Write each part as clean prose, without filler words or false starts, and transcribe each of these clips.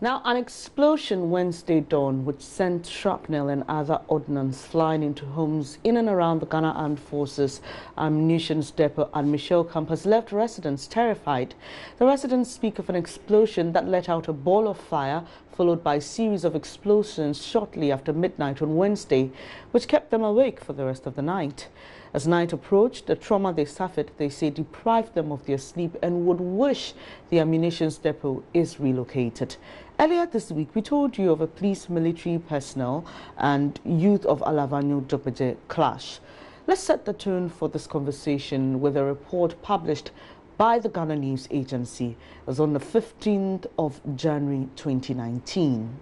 Now, an explosion Wednesday dawn which sent shrapnel and other ordnance flying into homes in and around the Ghana Armed Forces Ammunitions Depot at Michel campus left residents terrified. The residents speak of an explosion that let out a ball of fire, followed by a series of explosions shortly after midnight on Wednesday, which kept them awake for the rest of the night. As night approached, the trauma they suffered, they say, deprived them of their sleep and would wish the ammunitions depot is relocated. Earlier this week, we told you of a police, military personnel and youth of Alavanyo Jopeje clash. Let's set the tone for this conversation with a report published by the Ghana News Agency as on the 15th of January 2019.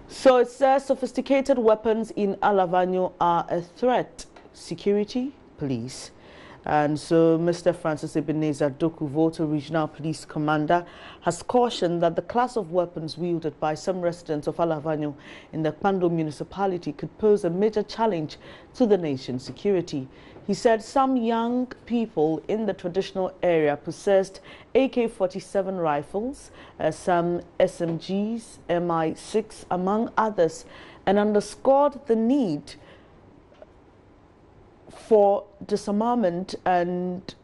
So it says sophisticated weapons in Alavanyo are a threat. Security, police. And so Mr. Francis Ebenezer Doku, Volta Regional Police Commander, has cautioned that the class of weapons wielded by some residents of Alavanyo in the Kpando municipality could pose a major challenge to the nation's security. He said some young people in the traditional area possessed AK-47 rifles, some SMGs, MI6, among others, and underscored the need for disarmament and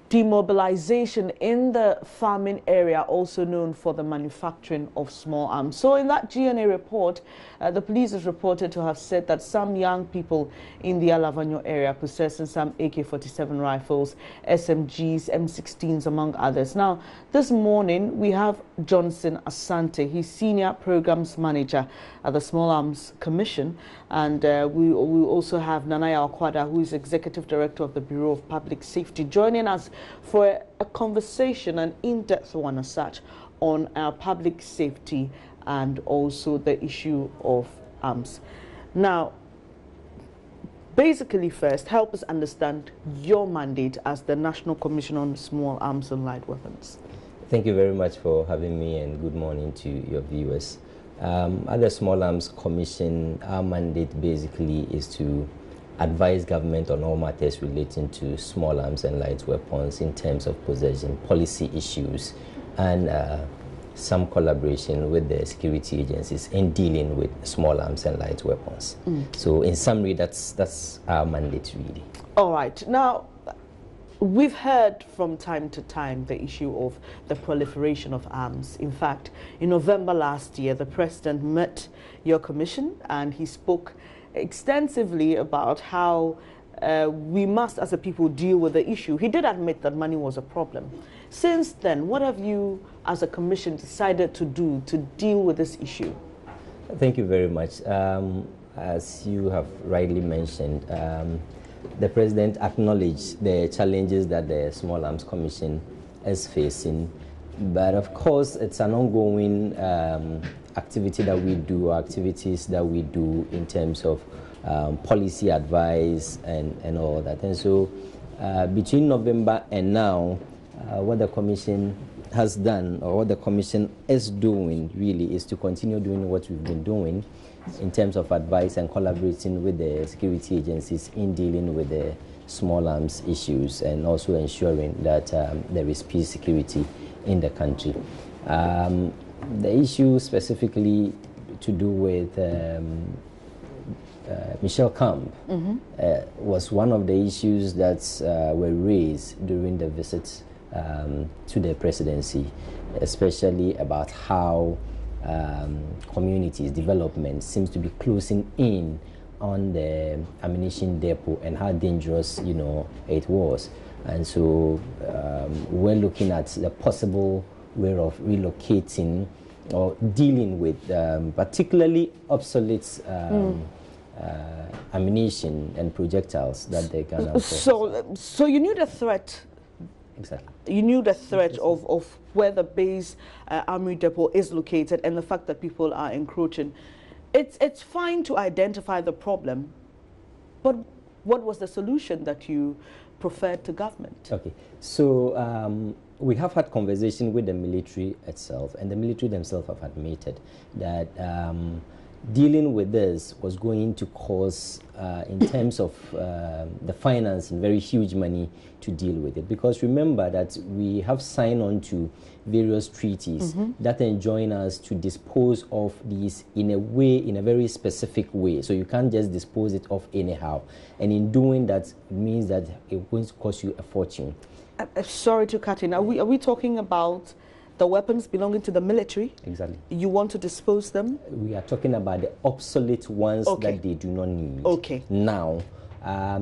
demobilization in the farming area, also known for the manufacturing of small arms. So in that GNA report, the police is reported to have said that some young people in the Alavanyo area possessing some AK-47 rifles, SMGs, M16s, among others. Now, this morning, we have Johnson Asante. He's Senior Programs Manager at the Small Arms Commission. And we also have Nanaya Okwada, who is Executive Director of the Bureau of Public Safety, joining us for a conversation, an in-depth one as such, on our public safety and also the issue of arms. Now, basically first, help us understand your mandate as the National Commission on Small Arms and Light Weapons. Thank you very much for having me, and good morning to your viewers. At the Small Arms Commission, our mandate basically is to advise government on all matters relating to small arms and light weapons in terms of possession, policy issues, and some collaboration with the security agencies in dealing with small arms and light weapons. So in summary, that's our mandate really. All right. Now, we've heard from time to time the issue of the proliferation of arms. In fact, in November last year, the President met your commission and he spoke extensively about how we must, as a people, deal with the issue. He did admit that money was a problem. Since then, what have you, as a commission, decided to do to deal with this issue? Thank you very much. As you have rightly mentioned, the President acknowledged the challenges that the Small Arms Commission is facing. But of course, it's an ongoing activity that we do, activities that we do in terms of policy advice and all that. And so between November and now, what the Commission has done, or what the Commission is doing really, is to continue doing what we've been doing in terms of advice and collaborating with the security agencies in dealing with the small arms issues, and also ensuring that there is peace, security in the country. The issue specifically to do with Michel camp was one of the issues that were raised during the visit to the presidency, especially about how communities development seems to be closing in on the ammunition depot and how dangerous, you know, it was. And so we're looking at the possible way of relocating or dealing with particularly obsolete ammunition and projectiles that they can. So you knew the threat. Exactly. You knew the threat of where the base Armoury depot is located and the fact that people are encroaching. It's fine to identify the problem, but what was the solution that you preferred to government? Okay, so we have had conversation with the military itself, and the military themselves have admitted that dealing with this was going to cause, in terms of the financing, very huge money to deal with it. Because remember that we have signed on to various treaties that enjoin us to dispose of these in a way, in a very specific way. So you can't just dispose it off anyhow. And in doing that, it means that it will cost you a fortune. Sorry to cut in. Are we talking about the weapons belonging to the military? Exactly. You want to dispose them? We are talking about the obsolete ones that they do not need. Okay. Now,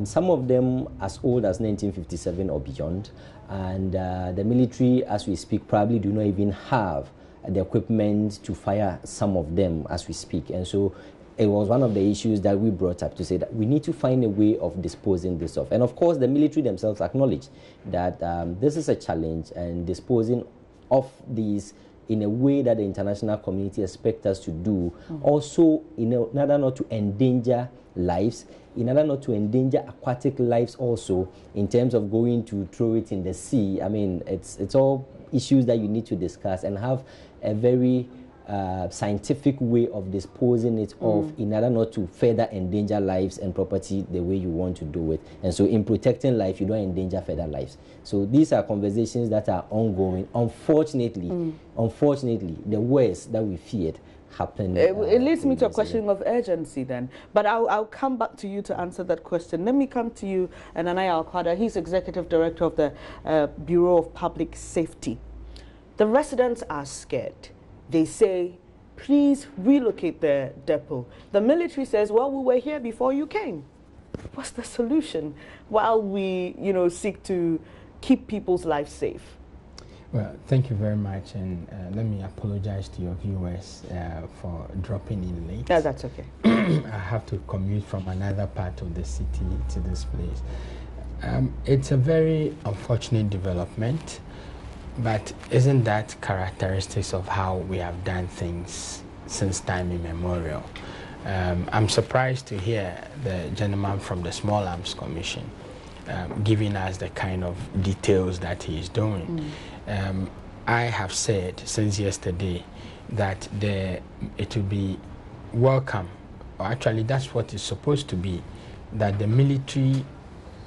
some of them as old as 1957 or beyond, and the military, as we speak, probably do not even have the equipment to fire some of them as we speak. And so it was one of the issues that we brought up to say that we need to find a way of disposing this off. And of course, the military themselves acknowledge that this is a challenge, and disposing of these in a way that the international community expects us to do, also in order not to endanger lives, in order not to endanger aquatic lives also, in terms of going to throw it in the sea. I mean, it's all issues that you need to discuss and have a very scientific way of disposing it off, in order not to further endanger lives and property the way you want to do it. And so in protecting life, you don't endanger further lives. So these are conversations that are ongoing. Unfortunately, the worst that we feared happened. It leads me to a question of urgency then. But I'll come back to you to answer that question. Let me come to you, and Anaya Alquada. He's Executive Director of the Bureau of Public Safety. The residents are scared. They say, please relocate the depot. The military says, well, we were here before you came. What's the solution while we, seek to keep people's lives safe? Well, thank you very much, and let me apologize to your viewers for dropping in late. No, that's okay. I have to commute from another part of the city to this place. It's a very unfortunate development. But isn't that characteristics of how we have done things since time immemorial? I'm surprised to hear the gentleman from the Small Arms Commission giving us the kind of details that he is doing. I have said since yesterday that it will be welcome, or actually that's what it's supposed to be, that the military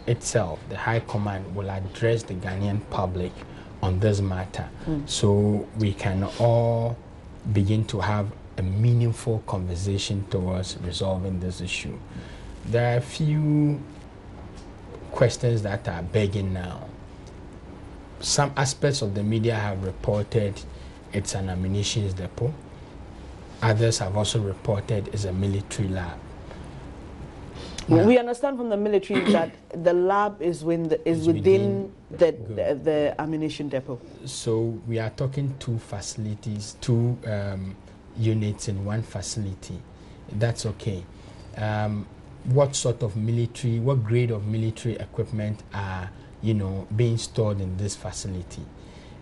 itself, the High Command, will address the Ghanaian public on this matter, so we can all begin to have a meaningful conversation towards resolving this issue. There are a few questions that are begging now. Some aspects of the media have reported it's an ammunition depot. Others have also reported it's a military lab. Now, we understand from the military that the lab is within the ammunition depot. So we are talking two facilities, two units in one facility. That's okay. What sort of military, what grade of military equipment are, being stored in this facility?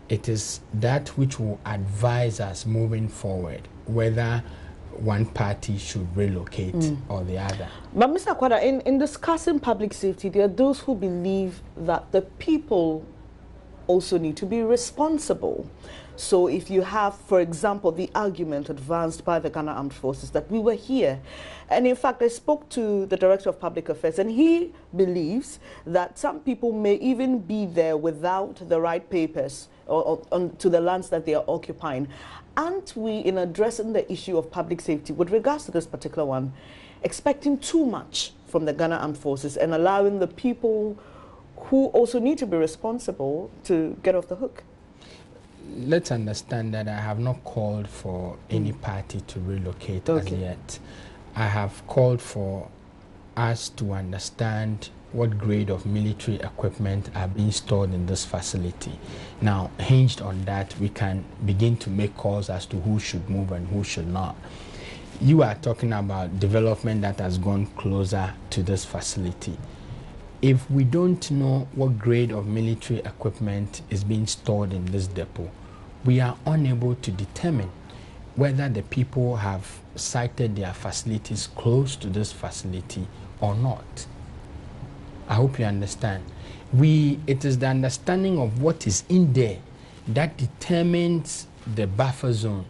It is that which will advise us moving forward, whether one party should relocate or the other. But Mr. Alquada, in discussing public safety, there are those who believe that the people also need to be responsible. So if you have, for example, the argument advanced by the Ghana Armed Forces that we were here, and in fact I spoke to the Director of Public Affairs, and he believes that some people may even be there without the right papers or to the lands that they are occupying. Aren't we, in addressing the issue of public safety with regards to this particular one, expecting too much from the Ghana Armed Forces and allowing the people who also need to be responsible to get off the hook? Let's understand that I have not called for any party to relocate as yet. I have called for us to understand what grade of military equipment are being stored in this facility. Now, hinged on that, we can begin to make calls as to who should move and who should not. You are talking about development that has gone closer to this facility. If we don't know what grade of military equipment is being stored in this depot, we are unable to determine whether the people have sited their facilities close to this facility or not. I hope you understand. It is the understanding of what is in there that determines the buffer zone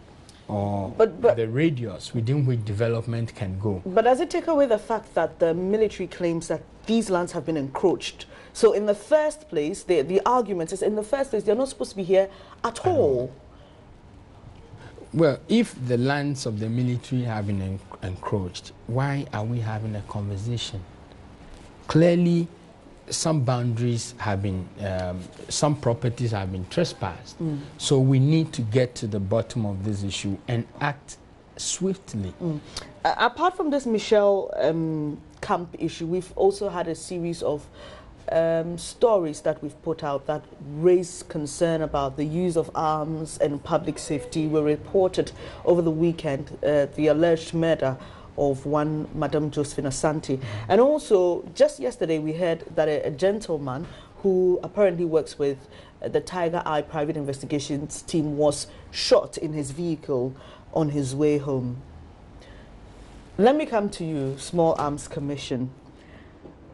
or the radius within which development can go. But does it take away the fact that the military claims that these lands have been encroached? So in the first place, the argument is in the first place, they're not supposed to be here at all. Well, if the lands of the military have been encroached, why are we having a conversation? Clearly, some boundaries have been, some properties have been trespassed. So we need to get to the bottom of this issue and act swiftly. Apart from this Michel camp issue, we've also had a series of stories that we've put out that raise concern about the use of arms and public safety. We reported over the weekend the alleged murder of one Madame Josephine Asante. And also, just yesterday, we heard that a gentleman who apparently works with the Tiger Eye Private Investigations team was shot in his vehicle on his way home. Let me come to you, Small Arms Commission.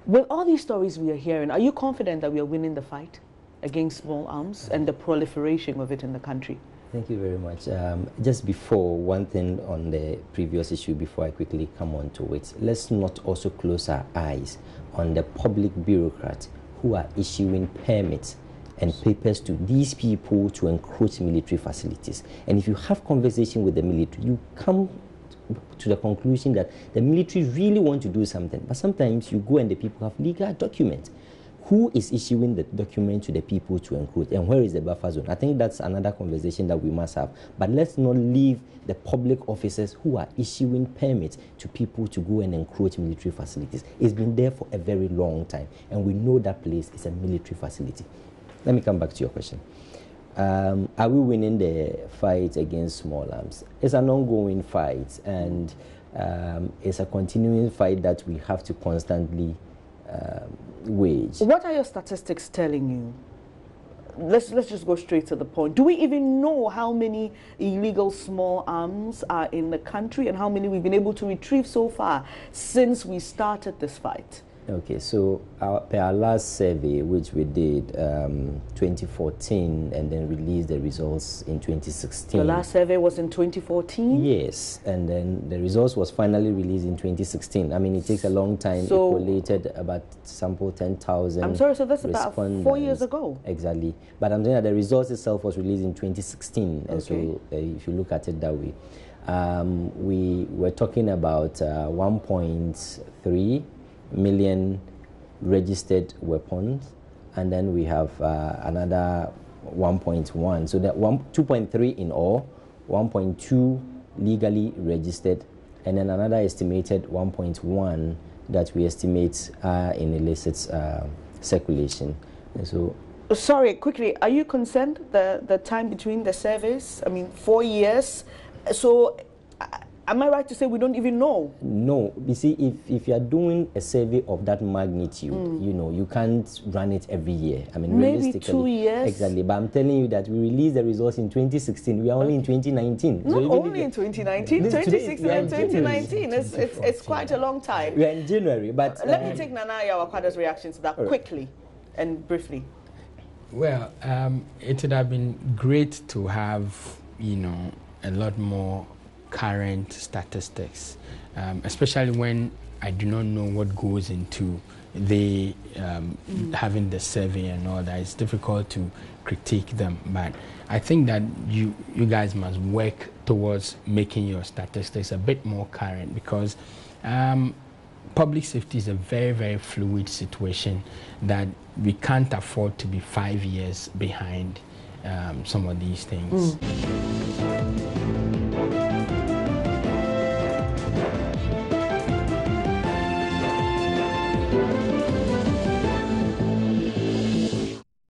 With all these stories we are hearing, are you confident that we are winning the fight against small arms and the proliferation of it in the country? Thank you very much. Just before, one thing on the previous issue, before I quickly come on to it, let's not also close our eyes on the public bureaucrats who are issuing permits and papers to these people to encroach military facilities. And if you have conversation with the military, you come to the conclusion that the military really want to do something, but sometimes you go and the people have legal documents. Who is issuing the document to the people to encroach, and where is the buffer zone? I think that's another conversation that we must have. But let's not leave the public officers who are issuing permits to people to go and encroach military facilities. It's been there for a very long time, and we know that place is a military facility. Let me come back to your question. Are we winning the fight against small arms? It's an ongoing fight, and it's a continuing fight that we have to constantly wage. What are your statistics telling you? Let's just go straight to the point. Do we even know how many illegal small arms are in the country and how many we've been able to retrieve so far since we started this fight? Okay, so per our last survey, which we did 2014 and then released the results in 2016. The last survey was in 2014? Yes, and then the results was finally released in 2016. I mean, it takes a long time. So, it collated about sample 10,000. I'm sorry, so that's about 4 years ago. Exactly. But I'm saying that the results itself was released in 2016. Okay. And so if you look at it that way, we were talking about 1.3 million registered weapons, and then we have another 1.1, so that 2.3 in all, 1.2 legally registered, and then another estimated 1.1 that we estimate in illicit circulation. And so, sorry, quickly, are you concerned the time between the surveys? I mean, 4 years. So am I right to say we don't even know? No. You see, if you are doing a survey of that magnitude, you know, you can't run it every year. I mean, maybe realistically. 2 years. Exactly. But I'm telling you that we released the results in 2016. We are only in 2019. Not only in 2019, 2016 and 2019. It's quite a long time. We are in January. But let me take Nana Yawakwada's reaction to that quickly and briefly. Well, it would have been great to have, you know, a lot more current statistics, especially when I do not know what goes into the having the survey and all that. It's difficult to critique them, but I think that you guys must work towards making your statistics a bit more current, because public safety is a very, very fluid situation that we can't afford to be 5 years behind some of these things.